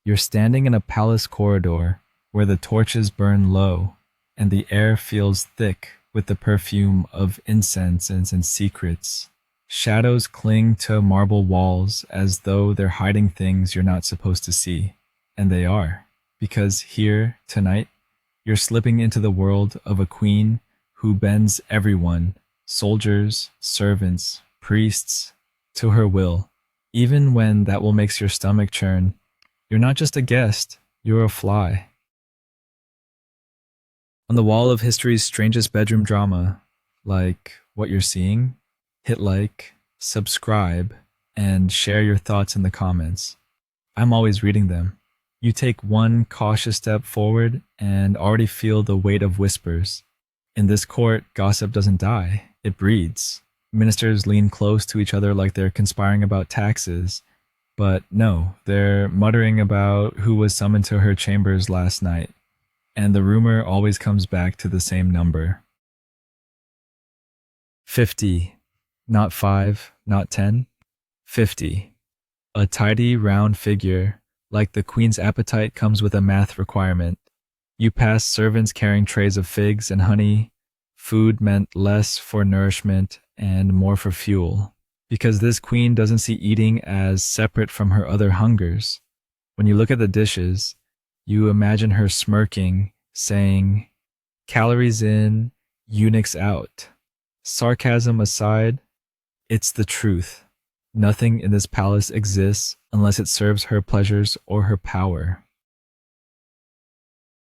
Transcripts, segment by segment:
You're standing in a palace corridor where the torches burn low and the air feels thick with the perfume of incense and secrets. Shadows cling to marble walls as though they're hiding things you're not supposed to see. And they are, because here, tonight, you're slipping into the world of a queen who bends everyone, soldiers, servants, priests, to her will. Even when that will makes your stomach churn, you're not just a guest, you're a fly. On the wall of history's strangest bedroom drama, like what you're seeing, hit like, subscribe, and share your thoughts in the comments. I'm always reading them. You take one cautious step forward and already feel the weight of whispers. In this court, gossip doesn't die, it breeds. Ministers lean close to each other like they're conspiring about taxes, but no, they're muttering about who was summoned to her chambers last night. And the rumor always comes back to the same number. 50. Not 5, not 10. 50. A tidy, round figure, like the queen's appetite comes with a math requirement. You pass servants carrying trays of figs and honey. Food meant less for nourishment and more for fuel, because this queen doesn't see eating as separate from her other hungers. When you look at the dishes, you imagine her smirking, saying, "Calories in, eunuchs out." Sarcasm aside, it's the truth. Nothing in this palace exists unless it serves her pleasures or her power.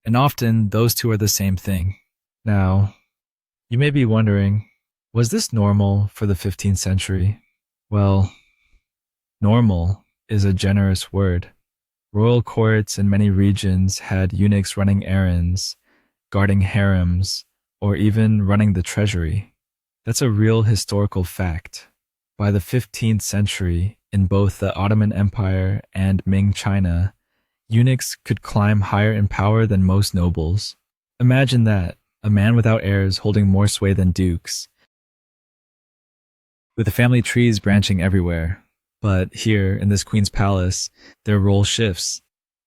And often, those two are the same thing. Now, you may be wondering, was this normal for the 15th century? Well, normal is a generous word. Royal courts in many regions had eunuchs running errands, guarding harems, or even running the treasury. That's a real historical fact. By the 15th century, in both the Ottoman Empire and Ming China, eunuchs could climb higher in power than most nobles. Imagine that, a man without heirs holding more sway than dukes, with the family trees branching everywhere. But here, in this queen's palace, their role shifts.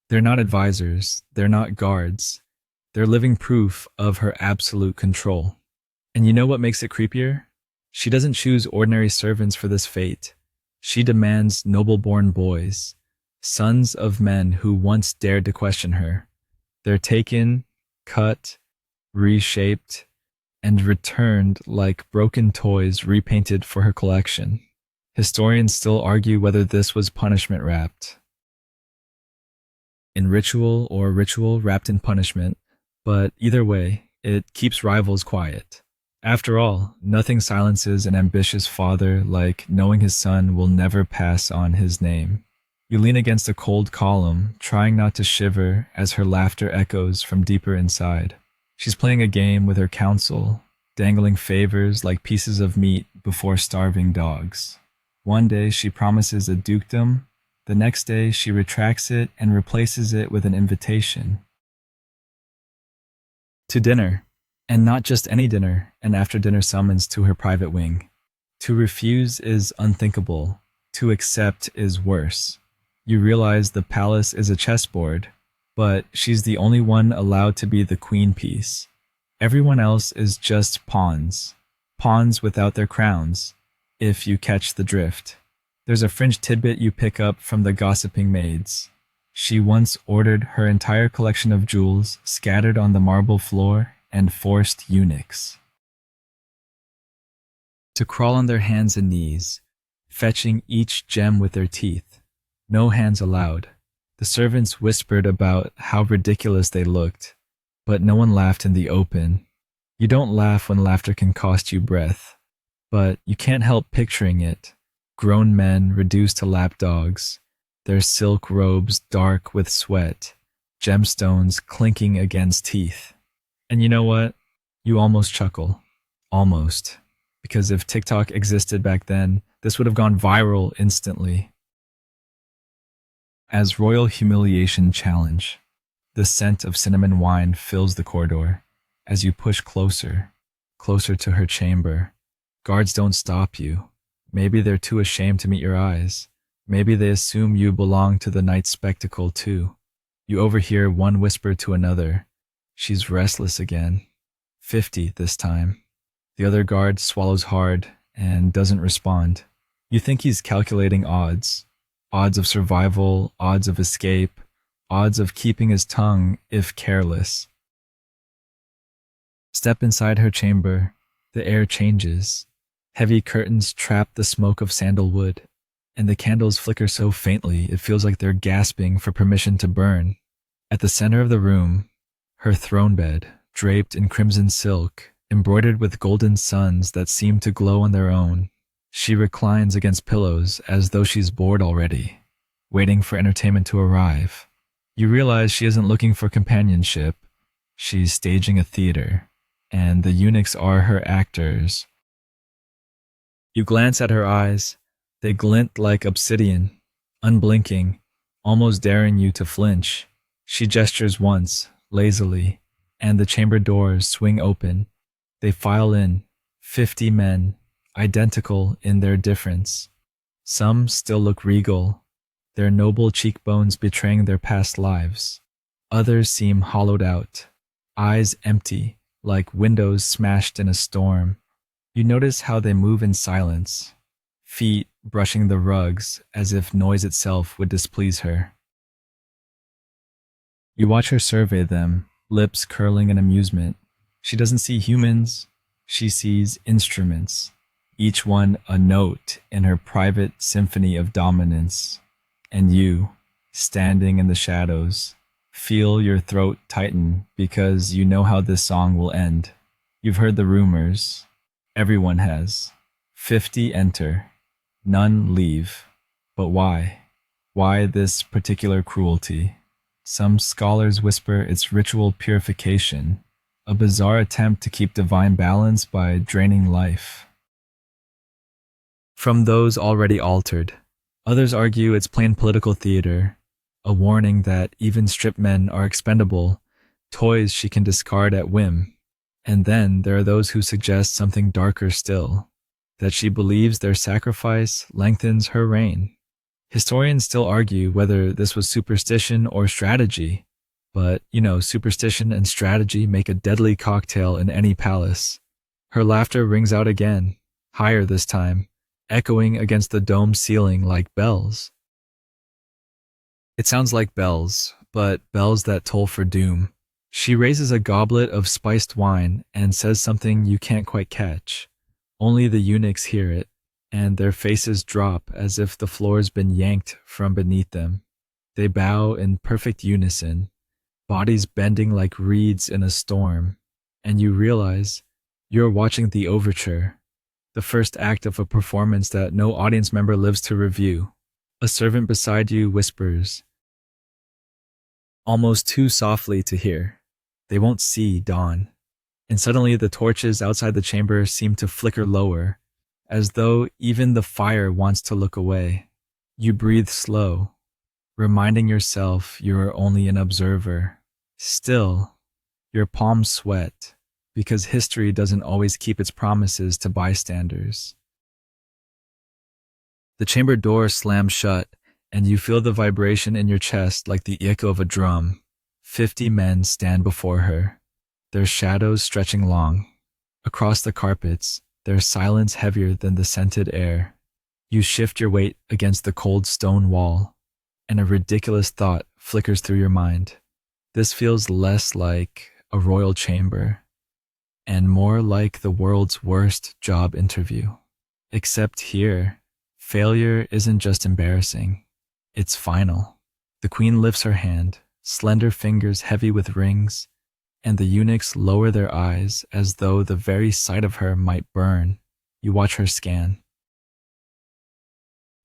They're not advisors, they're not guards. They're living proof of her absolute control. And you know what makes it creepier? She doesn't choose ordinary servants for this fate. She demands noble-born boys, sons of men who once dared to question her. They're taken, cut, reshaped, and returned like broken toys repainted for her collection. Historians still argue whether this was punishment wrapped in ritual or ritual wrapped in punishment, but either way, it keeps rivals quiet. After all, nothing silences an ambitious father like knowing his son will never pass on his name. You lean against a cold column, trying not to shiver as her laughter echoes from deeper inside. She's playing a game with her counsel, dangling favors like pieces of meat before starving dogs. One day she promises a dukedom, the next day she retracts it and replaces it with an invitation to dinner. And not just any dinner, an after-dinner summons to her private wing. To refuse is unthinkable. To accept is worse. You realize the palace is a chessboard, but she's the only one allowed to be the queen piece. Everyone else is just pawns. Pawns without their crowns, if you catch the drift. There's a fringe tidbit you pick up from the gossiping maids. She once ordered her entire collection of jewels scattered on the marble floor and forced eunuchs to crawl on their hands and knees, fetching each gem with their teeth. No hands allowed. The servants whispered about how ridiculous they looked, but no one laughed in the open. You don't laugh when laughter can cost you breath, but you can't help picturing it. Grown men reduced to lapdogs, their silk robes dark with sweat, gemstones clinking against teeth. And you know what? You almost chuckle. Almost. Because if TikTok existed back then, this would have gone viral instantly. As Royal Humiliation Challenge, the scent of cinnamon wine fills the corridor. As you push closer, closer to her chamber, guards don't stop you. Maybe they're too ashamed to meet your eyes. Maybe they assume you belong to the night spectacle too. You overhear one whisper to another. She's restless again. 50 this time. The other guard swallows hard and doesn't respond. You think he's calculating odds. Odds of survival, odds of escape, odds of keeping his tongue if careless. Step inside her chamber. The air changes. Heavy curtains trap the smoke of sandalwood, and the candles flicker so faintly it feels like they're gasping for permission to burn. At the center of the room, her throne bed, draped in crimson silk, embroidered with golden suns that seem to glow on their own. She reclines against pillows as though she's bored already, waiting for entertainment to arrive. You realize she isn't looking for companionship. She's staging a theater, and the eunuchs are her actors. You glance at her eyes. They glint like obsidian, unblinking, almost daring you to flinch. She gestures once, lazily, and the chamber doors swing open. They file in, 50 men, identical in their difference. Some still look regal, their noble cheekbones betraying their past lives. Others seem hollowed out, eyes empty, like windows smashed in a storm. You notice how they move in silence, feet brushing the rugs as if noise itself would displease her. You watch her survey them, lips curling in amusement. She doesn't see humans, she sees instruments, each one a note in her private symphony of dominance. And you, standing in the shadows, feel your throat tighten because you know how this song will end. You've heard the rumors. Everyone has. 50 enter. None leave. But why? Why this particular cruelty? Some scholars whisper it's ritual purification, a bizarre attempt to keep divine balance by draining life from those already altered. Others argue it's plain political theater, a warning that even stripped men are expendable, toys she can discard at whim. And then there are those who suggest something darker still, that she believes their sacrifice lengthens her reign. Historians still argue whether this was superstition or strategy, but, superstition and strategy make a deadly cocktail in any palace. Her laughter rings out again, higher this time, echoing against the dome ceiling like bells. It sounds like bells, but bells that toll for doom. She raises a goblet of spiced wine and says something you can't quite catch. Only the eunuchs hear it, and their faces drop as if the floor's been yanked from beneath them. They bow in perfect unison, bodies bending like reeds in a storm, and you realize you're watching the overture, the first act of a performance that no audience member lives to review. A servant beside you whispers, almost too softly to hear. They won't see dawn. And suddenly the torches outside the chamber seem to flicker lower, as though even the fire wants to look away. You breathe slow, reminding yourself you're only an observer. Still, your palms sweat, because history doesn't always keep its promises to bystanders. The chamber door slams shut, and you feel the vibration in your chest like the echo of a drum. 50 men stand before her, their shadows stretching long. Across the carpets, their silence heavier than the scented air. You shift your weight against the cold stone wall, and a ridiculous thought flickers through your mind. This feels less like a royal chamber, and more like the world's worst job interview. Except here, failure isn't just embarrassing, it's final. The queen lifts her hand, slender fingers heavy with rings, and the eunuchs lower their eyes as though the very sight of her might burn. You watch her scan.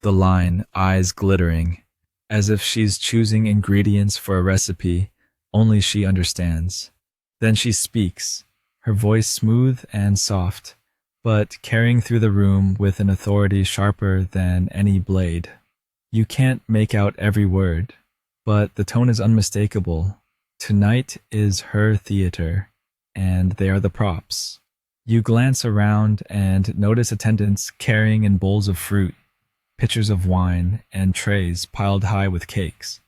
The line, eyes glittering, as if she's choosing ingredients for a recipe only she understands. Then she speaks, her voice smooth and soft, but carrying through the room with an authority sharper than any blade. You can't make out every word, but the tone is unmistakable. Tonight is her theater, and they are the props. You glance around and notice attendants carrying in bowls of fruit, pitchers of wine, and trays piled high with cakes.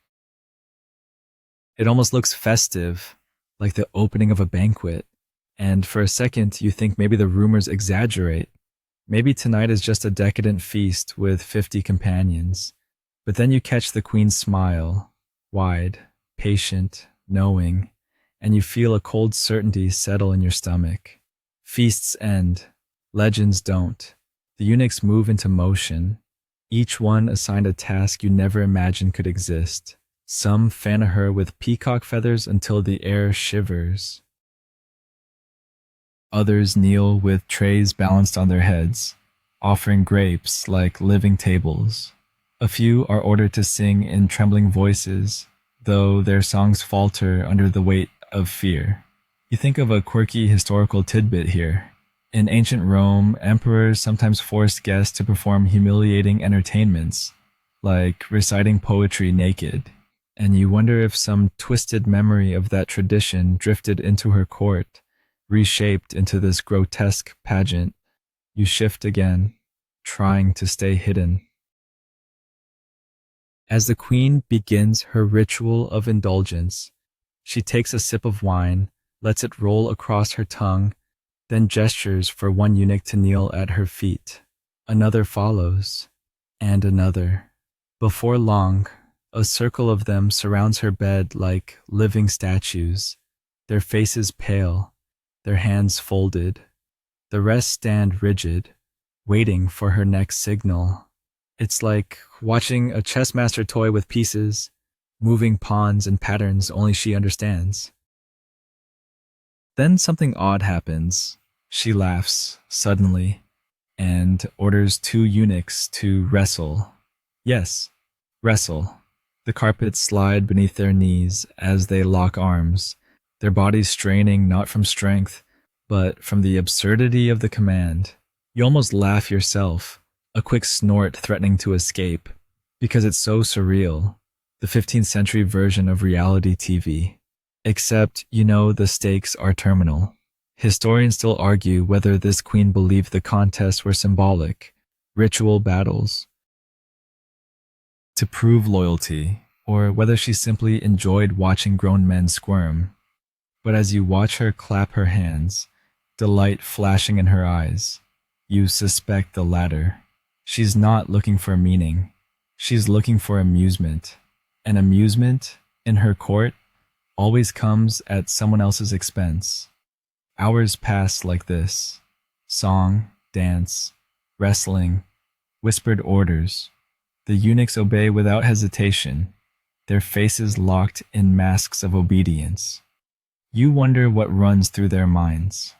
It almost looks festive, like the opening of a banquet, and for a second you think maybe the rumors exaggerate. Maybe tonight is just a decadent feast with 50 companions. But then you catch the queen's smile, wide, patient, knowing, and you feel a cold certainty settle in your stomach. Feasts end. Legends don't. The eunuchs move into motion, each one assigned a task you never imagined could exist. Some fan her with peacock feathers until the air shivers. Others kneel with trays balanced on their heads, offering grapes like living tables. A few are ordered to sing in trembling voices, though their songs falter under the weight of fear. You think of a quirky historical tidbit here. In ancient Rome, emperors sometimes forced guests to perform humiliating entertainments, like reciting poetry naked, and you wonder if some twisted memory of that tradition drifted into her court, reshaped into this grotesque pageant. You shift again, trying to stay hidden. As the queen begins her ritual of indulgence, she takes a sip of wine, lets it roll across her tongue, then gestures for one eunuch to kneel at her feet. Another follows, and another. Before long, a circle of them surrounds her bed like living statues, their faces pale, their hands folded. The rest stand rigid, waiting for her next signal. It's like watching a chess master toy with pieces, moving pawns and patterns only she understands. Then something odd happens. She laughs, suddenly, and orders two eunuchs to wrestle. Yes, wrestle. The carpets slide beneath their knees as they lock arms, their bodies straining not from strength, but from the absurdity of the command. You almost laugh yourself, a quick snort threatening to escape, because it's so surreal, the 15th century version of reality TV. Except, you know, the stakes are terminal. Historians still argue whether this queen believed the contests were symbolic, ritual battles to prove loyalty, or whether she simply enjoyed watching grown men squirm. But as you watch her clap her hands, delight flashing in her eyes, you suspect the latter. She's not looking for meaning. She's looking for amusement. And amusement, in her court, always comes at someone else's expense. Hours pass like this. Song, dance, wrestling, whispered orders. The eunuchs obey without hesitation, their faces locked in masks of obedience. You wonder what runs through their minds.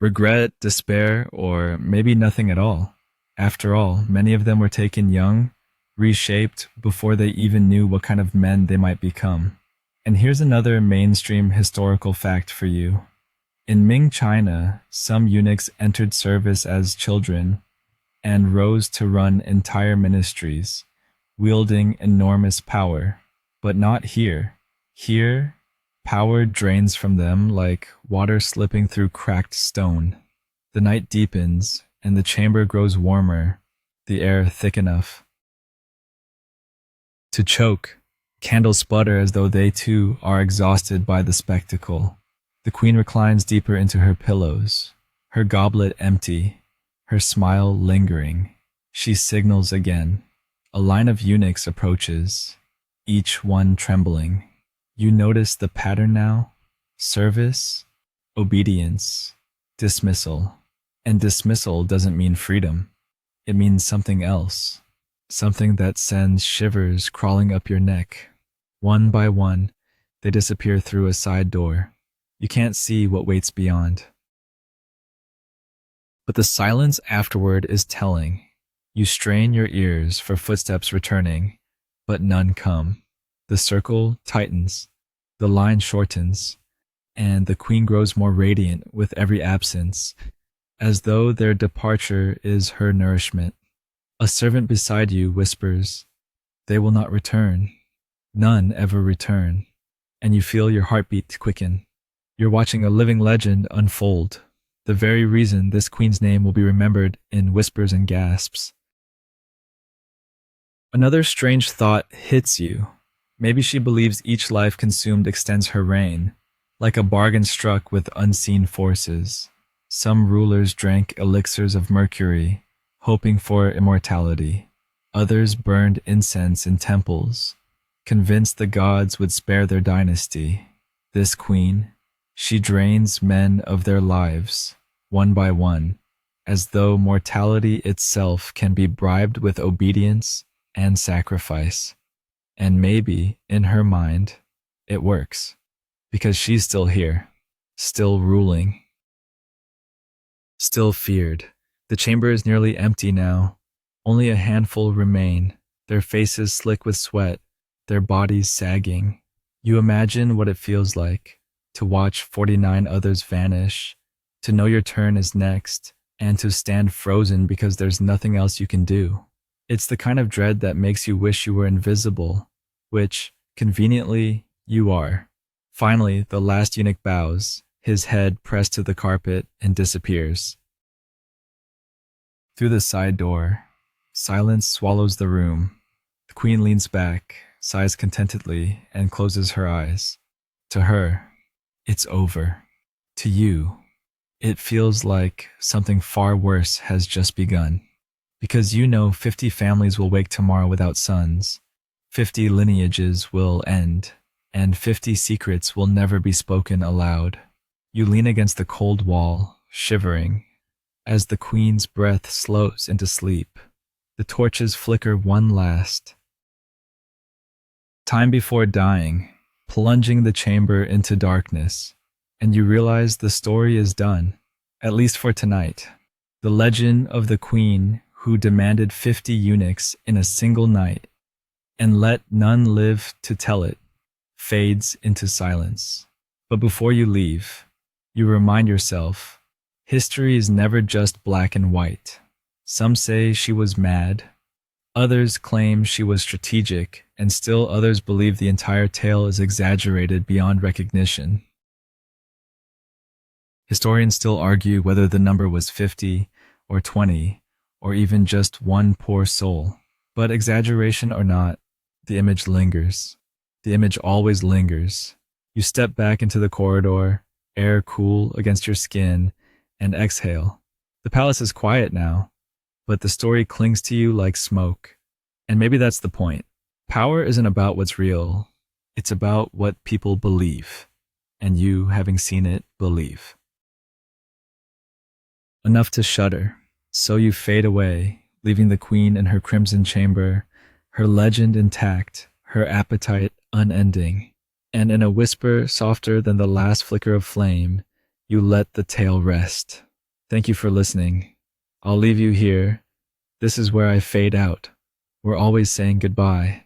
Regret, despair, or maybe nothing at all. After all, many of them were taken young, reshaped before they even knew what kind of men they might become. And here's another mainstream historical fact for you. In Ming China, some eunuchs entered service as children and rose to run entire ministries, wielding enormous power. But not here. Here, power drains from them like water slipping through cracked stone. The night deepens, and the chamber grows warmer, the air thick enough to choke. Candles sputter as though they too are exhausted by the spectacle. The queen reclines deeper into her pillows, her goblet empty, her smile lingering. She signals again. A line of eunuchs approaches, each one trembling. You notice the pattern now: service, obedience, dismissal. And dismissal doesn't mean freedom. It means something else. Something that sends shivers crawling up your neck. One by one, they disappear through a side door. You can't see what waits beyond. But the silence afterward is telling. You strain your ears for footsteps returning, but none come. The circle tightens, the line shortens, and the queen grows more radiant with every absence, as though their departure is her nourishment. A servant beside you whispers, "They will not return. None ever return." And you feel your heartbeat quicken. You're watching a living legend unfold, the very reason this queen's name will be remembered in whispers and gasps. Another strange thought hits you. Maybe she believes each life consumed extends her reign, like a bargain struck with unseen forces. Some rulers drank elixirs of mercury, hoping for immortality. Others burned incense in temples, convinced the gods would spare their dynasty. This queen, she drains men of their lives, one by one, as though mortality itself can be bribed with obedience and sacrifice. And maybe, in her mind, it works, because she's still here, still ruling, still feared. The chamber is nearly empty now. Only a handful remain, their faces slick with sweat, their bodies sagging. You imagine what it feels like to watch 49 others vanish, to know your turn is next, and to stand frozen because there's nothing else you can do. It's the kind of dread that makes you wish you were invisible, which, conveniently, you are. Finally, the last eunuch bows, his head pressed to the carpet, and disappears. Through the side door, silence swallows the room. The queen leans back, sighs contentedly, and closes her eyes. To her, it's over. To you, it feels like something far worse has just begun. Because you know 50 families will wake tomorrow without sons, 50 lineages will end, and 50 secrets will never be spoken aloud. You lean against the cold wall, shivering, as the queen's breath slows into sleep. The torches flicker one last time before dying, plunging the chamber into darkness, and you realize the story is done, at least for tonight. The legend of the queen who demanded 50 eunuchs in a single night and let none live to tell it fades into silence. But before you leave, you remind yourself, history is never just black and white. Some say she was mad, others claim she was strategic, and still others believe the entire tale is exaggerated beyond recognition. Historians still argue whether the number was 50 or 20, or even just one poor soul. But exaggeration or not, the image lingers. The image always lingers. You step back into the corridor, air cool against your skin, and exhale. The palace is quiet now, but the story clings to you like smoke. And maybe that's the point. Power isn't about what's real. It's about what people believe. And you, having seen it, believe. Enough to shudder. So you fade away, leaving the queen in her crimson chamber, her legend intact, her appetite unending. And in a whisper softer than the last flicker of flame, you let the tale rest. Thank you for listening. I'll leave you here. This is where I fade out. We're always saying goodbye.